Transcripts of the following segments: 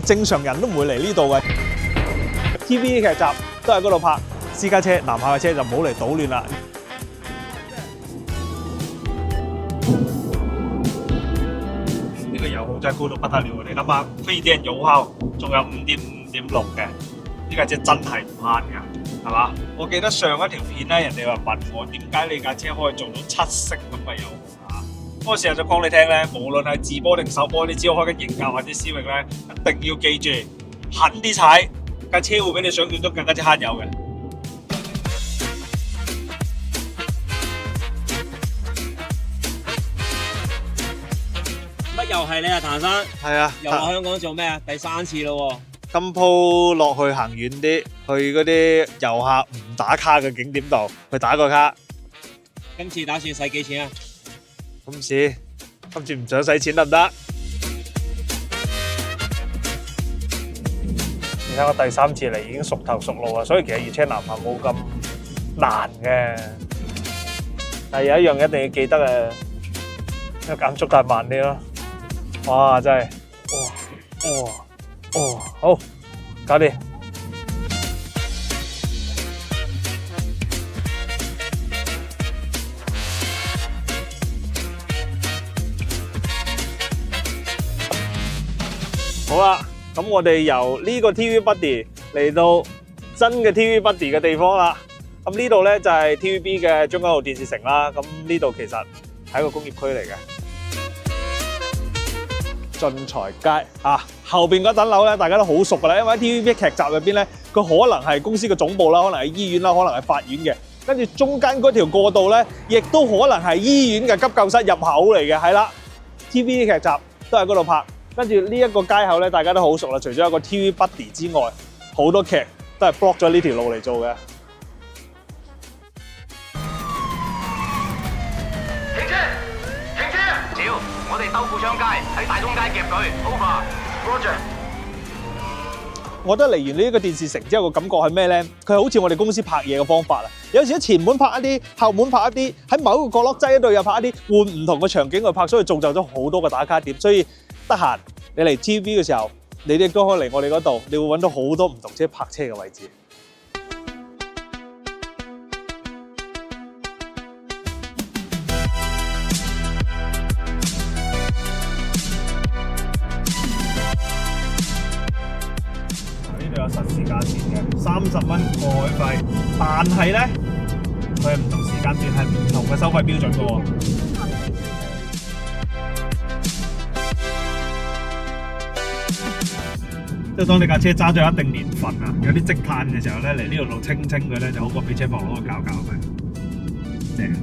正常人都唔會嚟呢度嘅。TVB 劇集都喺嗰度拍，私家車、南下嘅車就唔好嚟搗亂啦。呢個油耗真係高到不得了，你諗下，非啲人油耗仲有5.5.6嘅，呢架車真係唔慳㗎，係嘛？我記得上一條片咧，人哋話問我點解你架車可以做到7升咁嘅油耗啊？嗰個時候就講你聽咧，無論係自波定手波，你只要開緊型格或者思域咧，一定要記住狠啲踩，架車會比你想象中更加之慳油嘅。乜又係你啊，譚生？係啊，又落香港做咩啊？第3次咯喎。今鋪落去行遠啲，去嗰啲遊客唔打卡嘅景點度去打個卡。今次打算使幾錢啊？今次唔想使錢得唔得？你睇我第3次嚟已經熟頭熟路啦，所以其實熱車南下冇咁難嘅。但係有一樣一定要記得啊，個減速太慢啲咯。哇！真係，好，搞掂。好啦，咁我哋由呢個 TV Buddy 嚟到真嘅 TV Buddy 嘅地方啦。咁呢度咧就係 TVB 嘅將軍澳電視城啦。咁呢度其實係一個工業區嚟嘅。進財街啊，後邊嗰棟樓咧，大家都好熟噶啦，因為喺 TVB 劇集入邊咧，佢可能係公司嘅總部啦，可能係醫院啦，可能係法院嘅。跟住中間嗰條過道咧，亦都可能係醫院嘅急救室入口嚟嘅，係啦。TVB 劇集都喺嗰度拍。跟住呢一個街口咧，大家都好熟啦。除咗一個 TV Buddy 之外，好多劇都係 block 咗呢條路嚟做嘅。停車！停車！屌！我哋兜富昌街喺大東街夾佢 ，over，Roger。我覺得嚟完呢一個電視城之後，個感覺係咩咧？佢係好似我哋公司拍嘢嘅方法啦。有時喺前門拍一啲，後門拍一啲，喺某一個角落擠喺度又拍一啲，換唔同嘅場景去拍，所以造就咗好多個打卡點。所以得閒你嚟 TVB 嘅時候，你哋都可以嚟我哋嗰度，你會揾到好多唔同車泊車嘅位置。呢度有實時價錢嘅，30蚊過海費，但係咧佢係唔同時間段係唔同嘅收費標準嘅喎。即係當你架車揸咗一定年份啊，有啲積碳嘅時候咧，嚟呢度路清佢咧，就好過俾車房攞去搞佢。正。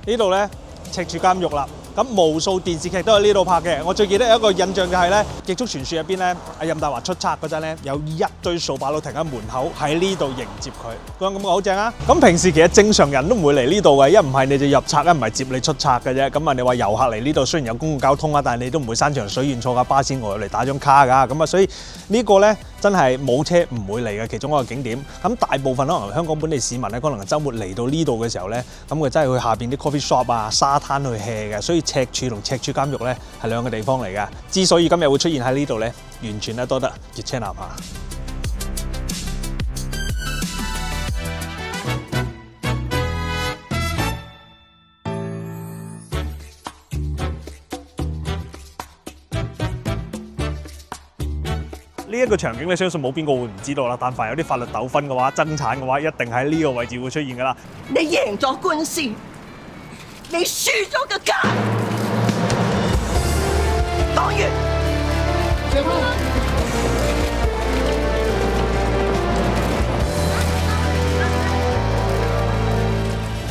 呢度咧赤柱監獄啦。咁無數電視劇都喺呢度拍嘅，我最記得有一個印象就係咧《極速傳說》入邊咧，阿任達華出冊嗰陣咧，有一堆掃把佬停喺門口喺呢度迎接佢，嗰種感覺好正啊！咁平時其實正常人都唔會嚟呢度嘅，一唔係你就入冊，一唔係接你出冊嘅啫。咁啊，你話遊客嚟呢度雖然有公共交通啊，但係你都唔會山長水遠坐架巴士外入嚟打張卡㗎。咁啊，所以呢個咧真係冇車唔會嚟嘅其中一個景點。咁大部分可能香港本地市民咧，可能係週末嚟到呢度嘅時候咧，咁佢真係去下邊啲 coffee shop 啊、沙灘去 hea 嘅。所以赤柱同赤柱監獄咧係兩個地方嚟嘅。之所以今日會出現喺呢度咧，完全咧多得熱車南下。呢一個場景咧，相信冇邊個會唔知道啦。但凡有啲法律糾紛嘅話、爭產嘅話，一定喺呢個位置會出現㗎啦。你贏咗官司，你輸咗個家。黨員，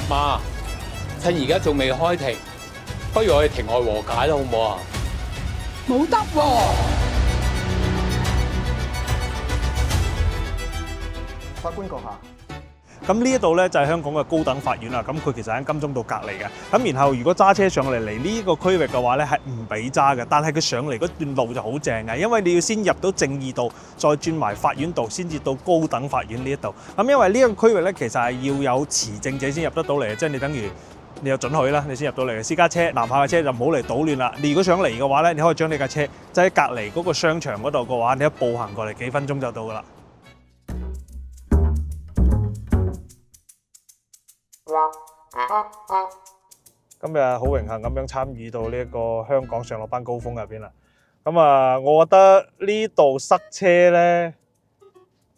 媽，趁而家仲未開庭，不如我哋庭外和解啦，好唔好啊？冇得喎。法官閣下，咁呢一度咧就係香港嘅高等法院啦。咁佢其實喺金鐘道隔離嘅。咁然後如果揸車上嚟呢個區域嘅話咧，係唔俾揸嘅。但係佢上嚟嗰段路就好正嘅，因為你要先入到正義道，再轉埋法院道，先至到高等法院呢一度。咁因為呢個區域咧，其實係要有持證者先入得到嚟，即係你等於你有准許啦，你先入到嚟嘅。私家車、南下嘅車就唔好嚟搗亂啦。你如果想嚟嘅話咧，你可以將你架車就喺隔離嗰個商場嗰度嘅話，你一步行過嚟幾分鐘就到㗎啦。今日好榮幸咁樣參與到呢一個香港上落班高峰入邊啦。我覺得呢度塞車呢，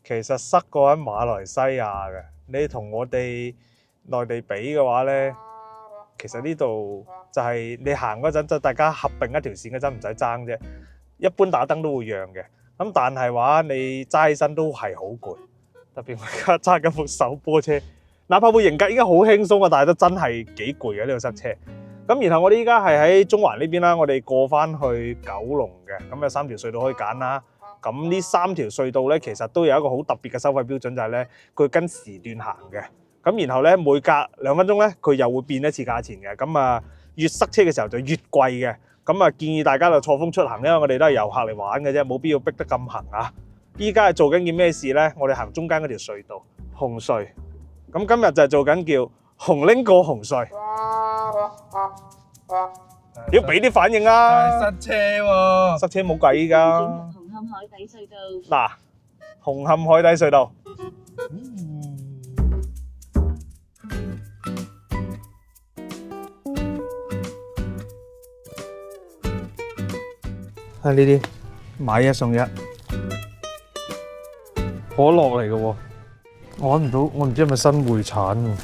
其實塞過喺馬來西亞嘅。你同我哋內地比嘅話呢，其實呢度就係你行嗰陣就大家合併一條線嗰陣唔使爭啫。一般打燈都會讓嘅。咁但係話你揸起身都係好攰，特別我而家揸緊部手波車。哪怕部型格已經好輕鬆啊，但係都真係幾攰嘅呢度塞車。咁然後我哋依家係喺中環呢邊啦，我哋過翻去九龍嘅，咁有3條隧道可以揀啦。咁呢3條隧道咧，其實都有一個好特別嘅收費標準，就係咧佢跟時段行嘅。咁然後咧每隔2分鐘咧，佢又會變一次價錢嘅。咁越塞車嘅時候就越貴嘅。咁建議大家就錯峰出行，因為我哋都係遊客嚟玩嘅啫，冇必要逼得咁行啊。依家係做緊件咩事咧？我哋行中間嗰條隧道，紅隧。咁今日就係做緊叫紅拎過紅隧，要俾啲反應啊！塞車喎，塞車冇計依家。紅磡海底隧道。嗱，紅磡海底隧道。係呢啲買1送1，可樂嚟嘅喎。我揾唔到，我唔知係咪新會產喎。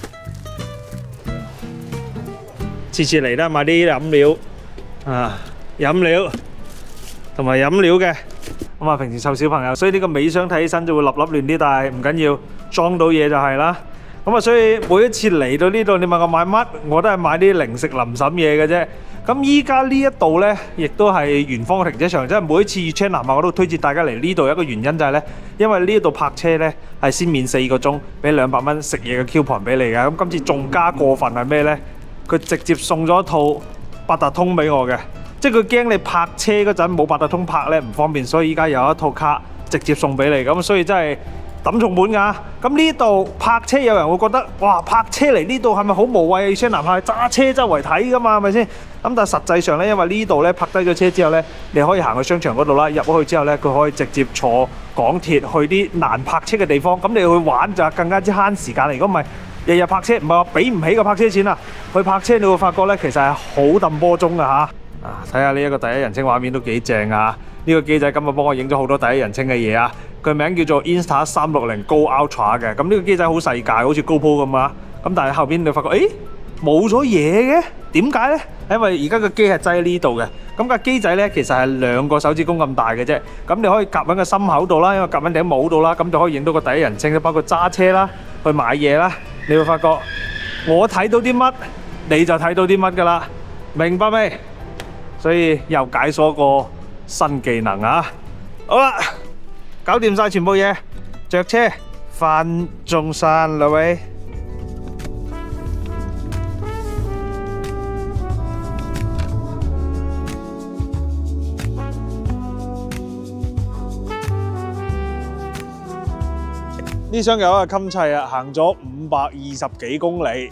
次次嚟都買啲飲料飲料同埋飲料嘅。平時湊小朋友，所以呢個尾箱睇起身就會立立亂啲，但係唔緊要，裝到嘢就係啦。所以每一次嚟到呢度，你問我買乜，我都係買啲零食臨審嘢嘅啫。咁依家呢一度呢，亦都係圓方嘅停車場，即係每一次越車南下我都推薦大家嚟呢度。有一個原因就係呢，因為呢度泊車呢係先免4個鐘，俾200蚊食嘢嘅 coupon 俾你嘅。咁今次仲加過分係咩呢？佢直接送咗一套八達通俾我嘅，即係佢驚你泊車嗰陣冇八達通泊呢唔方便，所以依家有一套卡直接送俾你。咁所以真係抌重本㗎。咁呢度泊車有人會覺得，哇，泊車嚟呢度係咪好無謂？車南下揸車周圍睇㗎嘛，係咪先？咁但係實際上呢，因為呢度呢泊低咗車之後呢，你可以行去商場嗰度啦，入咗去之後呢，佢可以直接坐港鐵去啲難泊車嘅地方。咁你去玩就更加之慳時間。如果唔係日日泊車，唔係話俾唔起個泊車錢啊，去泊車你會發覺呢，其實係好揼波鐘㗎嚇。睇下呢一個第一人稱畫面都幾正啊！呢個機仔今日幫我影咗好多第一人稱嘅嘢啊！佢名叫做 Insta360 Go Ultra 嘅。咁呢個機仔好細架，好似 GoPro咁啊！咁但係後邊你發覺，冇咗嘢嘅，點解呢？因為而家個機係擠喺呢度嘅。咁架機仔呢，其實係2個手指公咁大嘅啫。咁你可以夾喺個心口度啦，因為夾喺頂帽度啦，咁就可以影到個第一人稱，包括揸車啦、去買嘢啦。你會發覺我睇到啲乜，你就睇到啲乜㗎啦，明白未？所以又解鎖個新技能啊！好啦，搞掂晒全部嘢，着車返中山啦喂！呢箱油啊襟砌啊，行咗520幾公里，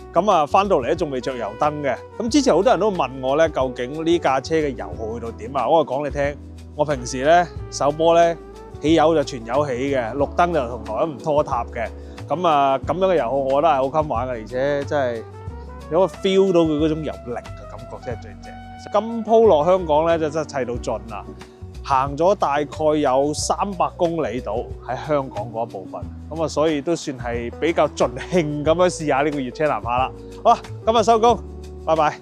翻到嚟咧仲未着油燈嘅。咁之前好多人都問我咧，究竟呢架車嘅油耗去到點啊？我講你聽，我平時咧手波咧起油就全油起嘅，綠燈就從來都唔拖塔嘅。咁樣嘅油耗我覺得係好襟玩嘅，而且真係有個 feel 到佢嗰種油力嘅感覺，真係最正。今鋪落香港咧就真係砌到盡啦！行咗大概有300公里度喺香港嗰一部分，所以都算係比較盡興咁樣試下呢個越車南下啦。好啦，今日收工，拜拜。